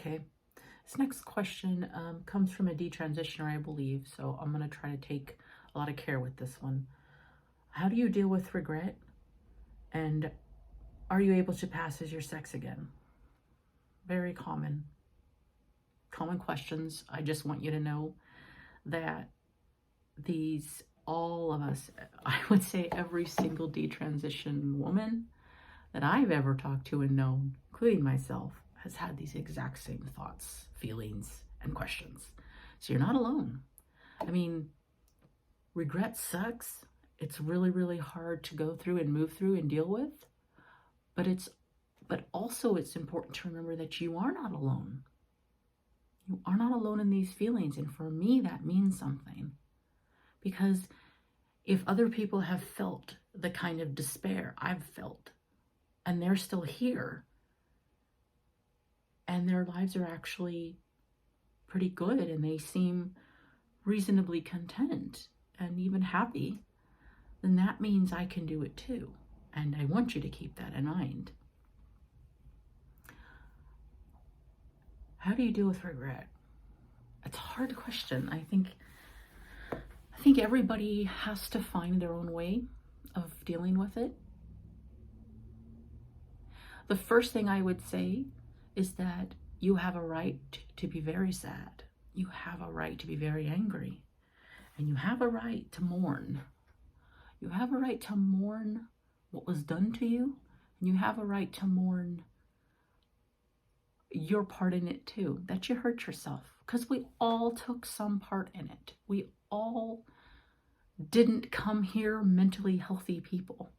Okay, this next question comes from a detransitioner, I believe, so I'm going to try to take a lot of care with this one. How do you deal with regret, and are you able to pass as your sex again? Very common questions. I just want you to know that all of us, I would say every single detransition woman that I've ever talked to and known, including myself, has had these exact same thoughts, feelings, and questions. So you're not alone. I mean, regret sucks. It's really, really hard to go through and move through and deal with. But also it's important to remember that you are not alone. You are not alone in these feelings. And for me, that means something. Because if other people have felt the kind of despair I've felt, and they're still here, and their lives are actually pretty good, and they seem reasonably content and even happy, then that means I can do it too. And I want you to keep that in mind. How do you deal with regret? It's a hard question. I think everybody has to find their own way of dealing with it. The first thing I would say is that you have a right to be very sad. You have a right to be very angry. And you have a right to mourn. You have a right to mourn what was done to you. And you have a right to mourn your part in it too, that you hurt yourself. Because we all took some part in it. We all didn't come here mentally healthy people.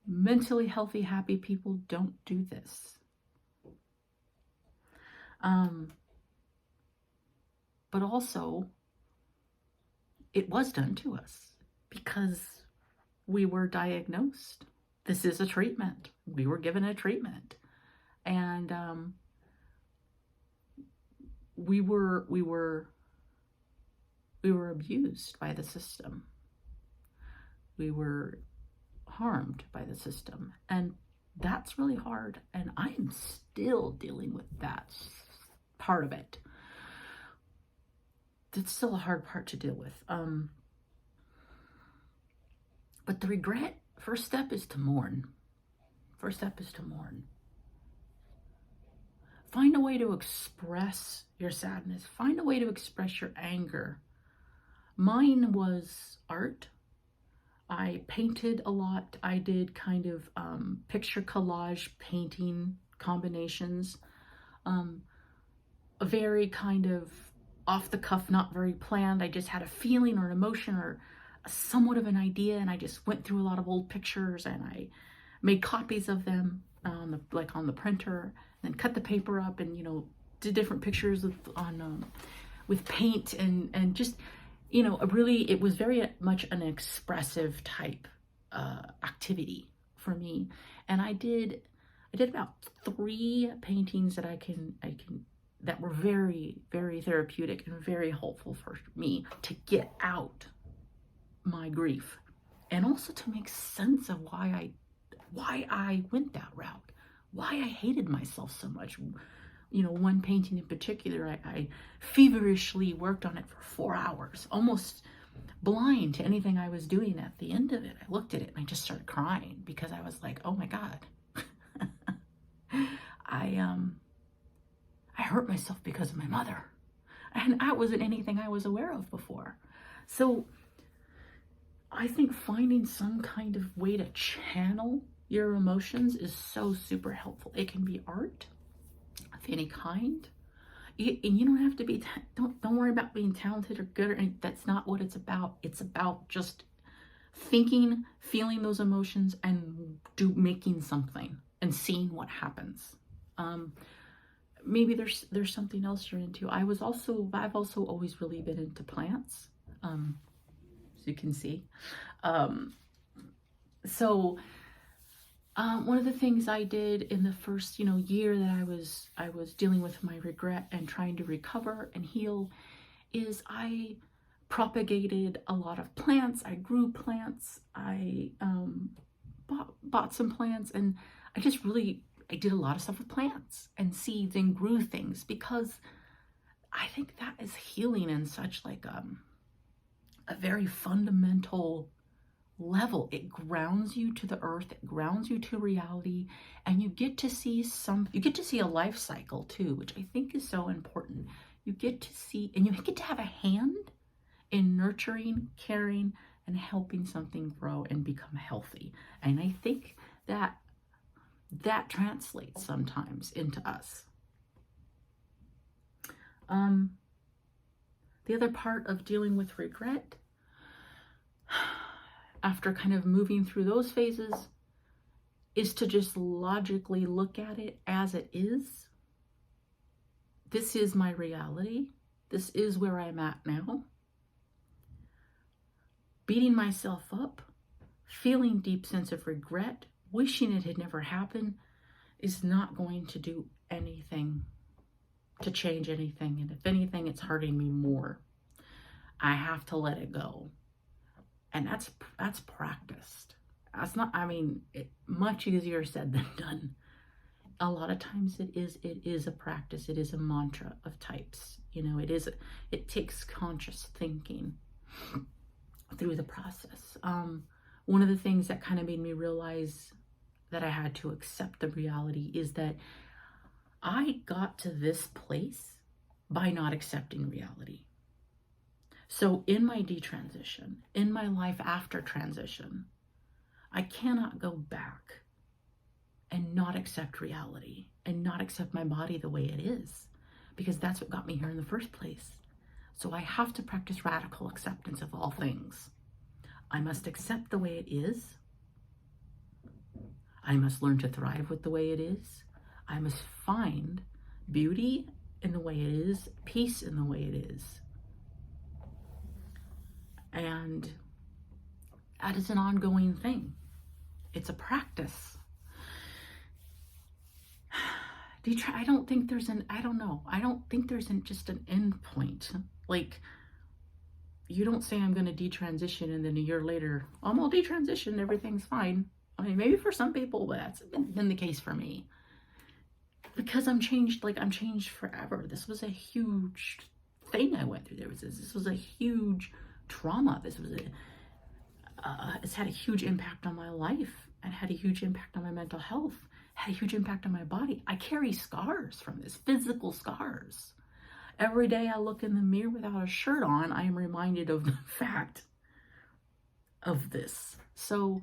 Mentally healthy, happy people don't do this. But also, it was done to us because we were diagnosed. This is a treatment. We were given a treatment. And we were abused by the system. We were harmed by the system, and that's really hard, and I'm still dealing with that part of it. It's still a hard part to deal with. But the regret, first step is to mourn. First step is to mourn. Find a way to express your sadness. Find a way to express your anger. Mine was art. I painted a lot. I did kind of picture collage painting combinations. A very kind of off the cuff, not very planned. I just had a feeling or an emotion or somewhat of an idea, and I just went through a lot of old pictures and I made copies of them on the printer, and then cut the paper up and did different pictures with paint and just really, it was very much an expressive type activity for me. And I did about 3 paintings that that were very, very therapeutic and very helpful for me to get out my grief, and also to make sense of why I went that route, why I hated myself so much. One painting in particular, I feverishly worked on it for 4 hours, almost blind to anything I was doing. At the end of it, I looked at it and I just started crying because I was like, oh my God, I hurt myself because of my mother. And that wasn't anything I was aware of before. So I think finding some kind of way to channel your emotions is so super helpful. It can be art of any kind. And you don't have to be, don't worry about being talented or good, or that's not what it's about. It's about just thinking, feeling those emotions, and making something and seeing what happens. Maybe there's something else you're into. I've also always really been into plants, as you can see. One of the things I did in the first, year that I was dealing with my regret and trying to recover and heal is I propagated a lot of plants. I grew plants. I bought some plants, and I just really I did a lot of stuff with plants and seeds and grew things, because I think that is healing in such like a very fundamental level. It grounds you to the earth, it grounds you to reality, and you get to see a life cycle too, which I think is so important. You get to see, and you get to have a hand in nurturing, caring, and helping something grow and become healthy. And I think that translates sometimes into us. The other part of dealing with regret, after kind of moving through those phases, is to just logically look at it as it is. This is my reality. This is where I'm at now. Beating myself up, feeling deep sense of regret, wishing it had never happened, is not going to do anything to change anything. And if anything, it's hurting me more. I have to let it go. And that's practiced. That's not, much easier said than done. A lot of times it is a practice. It is a mantra of types. It takes conscious thinking through the process. One of the things that kind of made me realize that I had to accept the reality is that I got to this place by not accepting reality. So in my detransition, in my life after transition, I cannot go back and not accept reality and not accept my body the way it is, because that's what got me here in the first place. So I have to practice radical acceptance of all things. I must accept the way it is. I must learn to thrive with the way it is. I must find beauty in the way it is, peace in the way it is. And that is an ongoing thing. It's a practice. I don't think there's just an end point. Like, you don't say I'm going to detransition and then a year later, I'm all detransitioned, everything's fine. Maybe for some people, but that's been the case for me. Because I'm changed forever. This was a huge thing I went through. This was a huge trauma. It's had a huge impact on my life, and had a huge impact on my mental health, had a huge impact on my body. I carry scars from this, physical scars. Every day I look in the mirror without a shirt on, I am reminded of the fact of this. So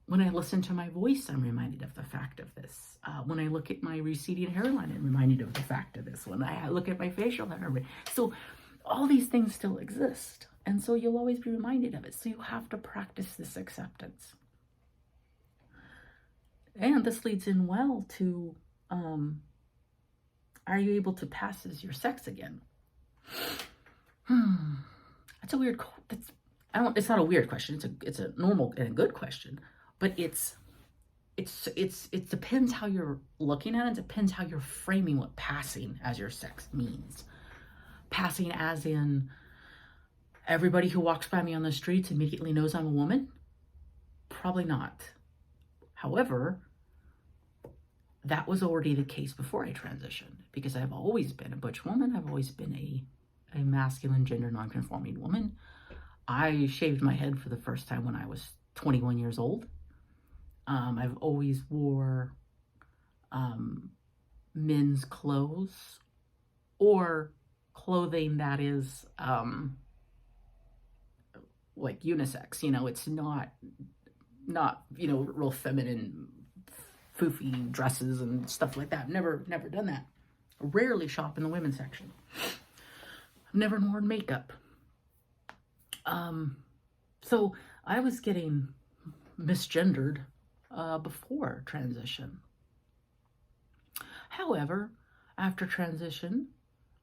when I listen to my voice, I'm reminded of the fact of this. When I look at my receding hairline, I'm reminded of the fact of this. When I look at my facial hair, so all these things still exist. And so you'll always be reminded of it. So you have to practice this acceptance. And this leads in well to, are you able to pass as your sex again? That's a weird, it's not a weird question. It's a normal and a good question, but it depends how you're looking at it. It depends how you're framing what passing as your sex means. Passing as in, everybody who walks by me on the streets immediately knows I'm a woman? Probably not. However, that was already the case before I transitioned, because I've always been a butch woman. I've always been a masculine gender nonconforming woman. I shaved my head for the first time when I was 21 years old. I've always wore men's clothes or clothing that is like unisex. It's not real feminine foofy dresses and stuff like that. Never done that. Rarely shop in the women's section. I've never worn makeup. So I was getting misgendered before transition. However, after transition,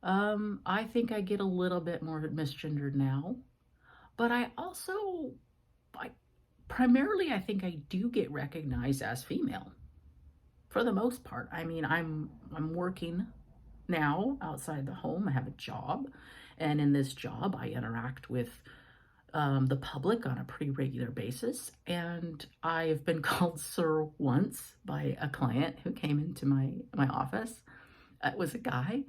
I think I get a little bit more misgendered now, but primarily I think I do get recognized as female for the most part. I'm working now outside the home. I have a job, and in this job I interact with the public on a pretty regular basis. And I've been called sir once by a client who came into my office. It was a guy.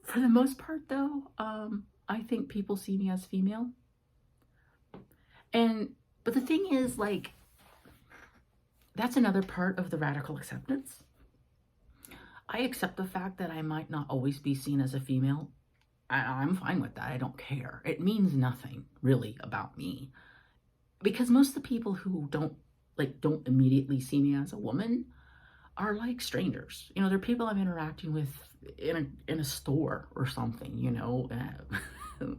For the most part, though, I think people see me as female. But the thing is, like, that's another part of the radical acceptance. I accept the fact that I might not always be seen as a female. I'm fine with that. I don't care. It means nothing really about me, because most of the people who don't immediately see me as a woman are like strangers. They're people I'm interacting with in a store or something,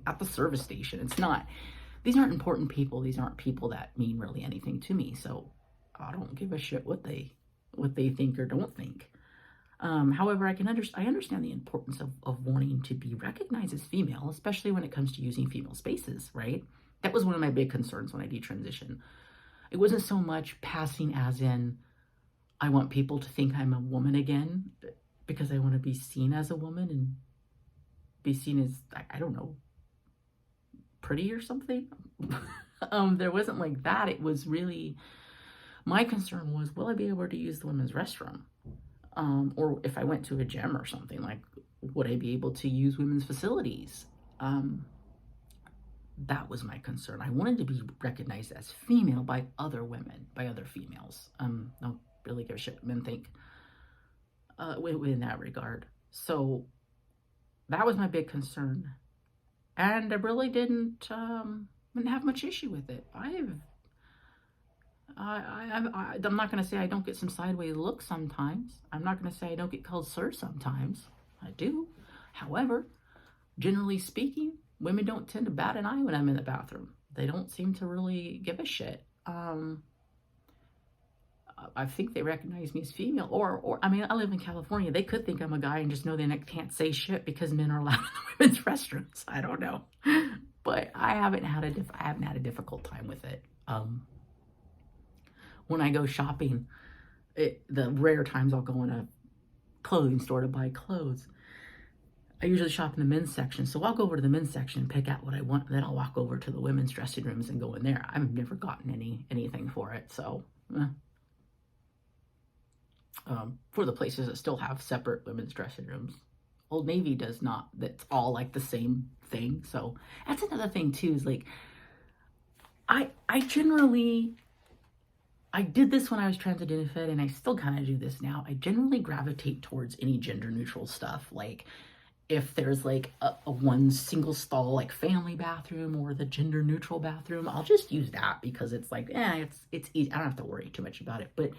at the service station. These aren't important people. These aren't people that mean really anything to me. So I don't give a shit what they think or don't think. However, I understand the importance of wanting to be recognized as female, especially when it comes to using female spaces, right? That was one of my big concerns when I detransitioned. It wasn't so much passing as in, I want people to think I'm a woman again, because I want to be seen as a woman and be seen as, I don't know, pretty or something. There wasn't like that. It was really, my concern was, will I be able to use the women's restroom? Or if I went to a gym or something, like, would I be able to use women's facilities? That was my concern. I wanted to be recognized as female by other women, by other females. Don't really give a shit what men think in that regard. So that was my big concern. And I really didn't have much issue with it. I'm not going to say I don't get some sideways looks sometimes. I'm not going to say I don't get called sir sometimes. I do. However, generally speaking, women don't tend to bat an eye when I'm in the bathroom. They don't seem to really give a shit. I think they recognize me as female. Or I mean, I live in California. They could think I'm a guy and just know they can't say shit because men are allowed in the women's restrooms. I don't know. But I haven't had a difficult time with it. When I go shopping, the rare times I'll go in a clothing store to buy clothes, I usually shop in the men's section. So I'll go over to the men's section and pick out what I want, and then I'll walk over to the women's dressing rooms and go in there. I've never gotten anything for it. So for the places that still have separate women's dressing rooms, Old Navy does not. That's all like the same thing. So that's another thing too, is like, I did this when I was trans identified, and I still kind of do this now. I generally gravitate towards any gender neutral stuff. Like, if there's like a one single stall, like family bathroom, or the gender neutral bathroom, I'll just use that, because it's like, it's easy. I don't have to worry too much about it. But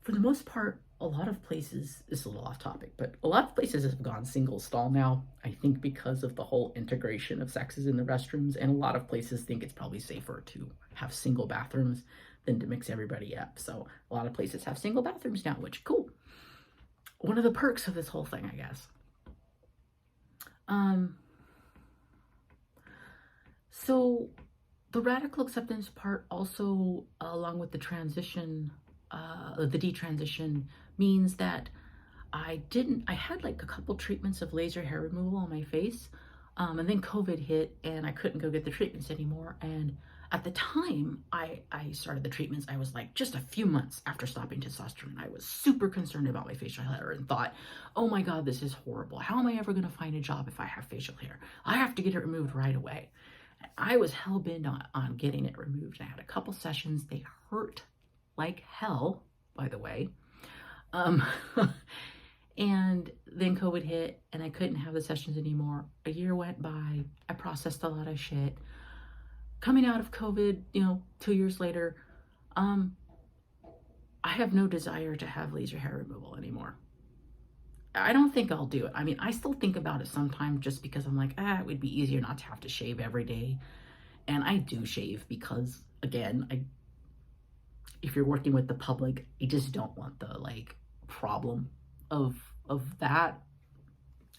for the most part, a lot of places, this is a little off topic, but a lot of places have gone single stall now. I think because of the whole integration of sexes in the restrooms, and a lot of places think it's probably safer to have single bathrooms than to mix everybody up. So a lot of places have single bathrooms now, which cool. One of the perks of this whole thing, I guess. So the radical acceptance part also, along with the transition, the detransition, means that I had like a couple treatments of laser hair removal on my face. And then COVID hit and I couldn't go get the treatments anymore. And at the time I started the treatments, I was like just a few months after stopping testosterone. I was super concerned about my facial hair and thought, oh my God, this is horrible. How am I ever going to find a job if I have facial hair? I have to get it removed right away. I was hell-bent on getting it removed. I had a couple sessions. They hurt like hell, by the way. And then COVID hit and I couldn't have the sessions anymore. A year went by. I processed a lot of shit. Coming out of COVID, 2 years later, I have no desire to have laser hair removal anymore. I don't think I'll do it. I mean, I still think about it sometimes just because I'm like, it would be easier not to have to shave every day. And I do shave because, again, if you're working with the public, you just don't want the problem of that.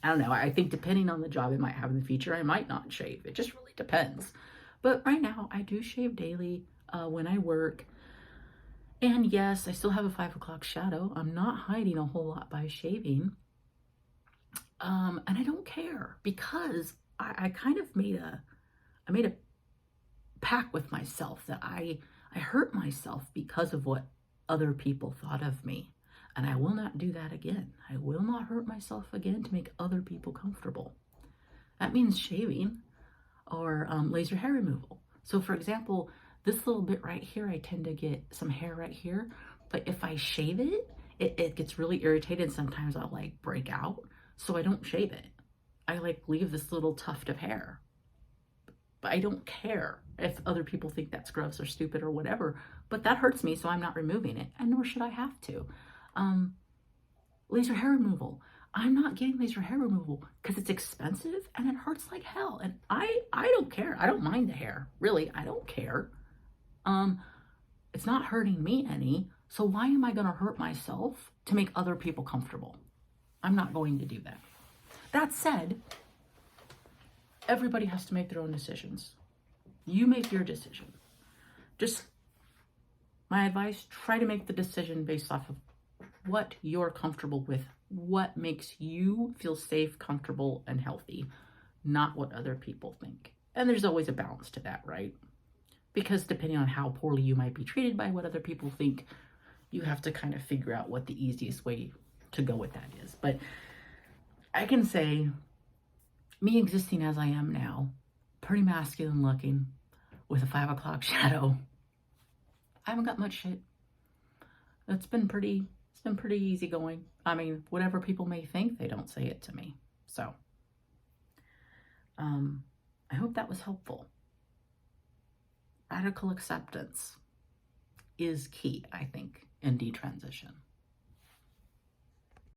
I don't know. I think depending on the job I might have in the future, I might not shave. It just really depends. But right now, I do shave daily when I work. And yes, I still have a 5 o'clock shadow. I'm not hiding a whole lot by shaving. And I don't care because I kind of made a pact with myself that I hurt myself because of what other people thought of me. And I will not do that again. I will not hurt myself again to make other people comfortable. That means shaving or laser hair removal. So for example, this little bit right here, I tend to get some hair right here, but if I shave it, it gets really irritated. Sometimes I'll like break out, so I don't shave it. I like leave this little tuft of hair. But I don't care if other people think that's gross or stupid or whatever, but that hurts me, so I'm not removing it, and nor should I have to. Laser hair removal. I'm not getting laser hair removal because it's expensive and it hurts like hell. And I don't care. I don't mind the hair. Really, I don't care. It's not hurting me any. So why am I going to hurt myself to make other people comfortable? I'm not going to do that. That said, everybody has to make their own decisions. You make your decision. Just my advice, try to make the decision based off of what you're comfortable with, what makes you feel safe, comfortable, and healthy, not what other people think. And there's always a balance to that, right? Because depending on how poorly you might be treated by what other people think, you have to kind of figure out what the easiest way to go with that is. But I can say, me existing as I am now, pretty masculine looking, with a 5 o'clock shadow, I haven't got much shit. It's been pretty easy going. I mean, whatever people may think, they don't say it to me. So, I hope that was helpful. Radical acceptance is key, I think, in detransition.